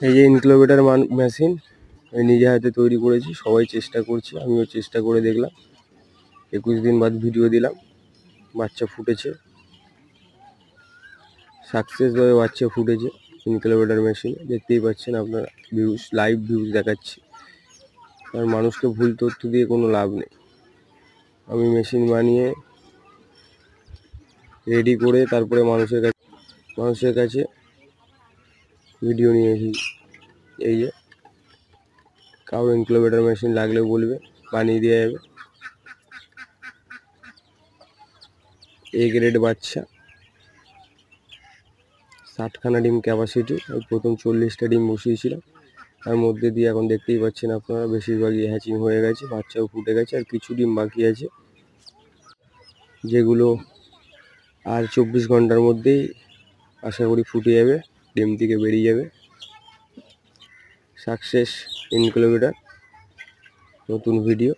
এই যে incubator machine আমি নিজে হাতে তৈরি করেছি, সবাই চেষ্টা করছে, আমিও চেষ্টা করে দেখলাম। 21 দিন বাদ ভিডিও দিলাম, বাচ্চা ফুটেছে, সাকসেসভাবে বাচ্চা ফুটেছে ইনকিউবেটর মেশিনে। দেখতেই পাচ্ছেন আপনারা, ভিউজ, লাইভ ভিউজ দেখাচ্ছি। আর মানুষকে ভুল তথ্য দিয়ে কোনো লাভ নেই। আমি মেশিন বানিয়ে রেডি করে তারপরে মানুষের কাছে ভিডিও নিয়ে এসেছি। এই যে কারো ইনকিউবেটর মেশিন লাগলে বলবে, বানিয়ে দেওয়া যাবে। এ গ্রেড বাচ্চা, 60খানা ডিম ক্যাপাসিটি। আমি প্রথম 40টা ডিম বসিয়েছিলাম, তার মধ্যে দিয়ে এখন দেখতেই পাচ্ছেন আপনারা বেশিরভাগই হ্যাচিং হয়ে গেছে, বাচ্চাও ফুটে গেছে। আর কিছু ডিম বাকি আছে, যেগুলো আর 24 ঘন্টার মধ্যেই আশা করি ফুটে যাবে, ডিম থেকে বেরিয়ে যাবে। সাকসেস ইনকিউবেটর নতুন ভিডিও।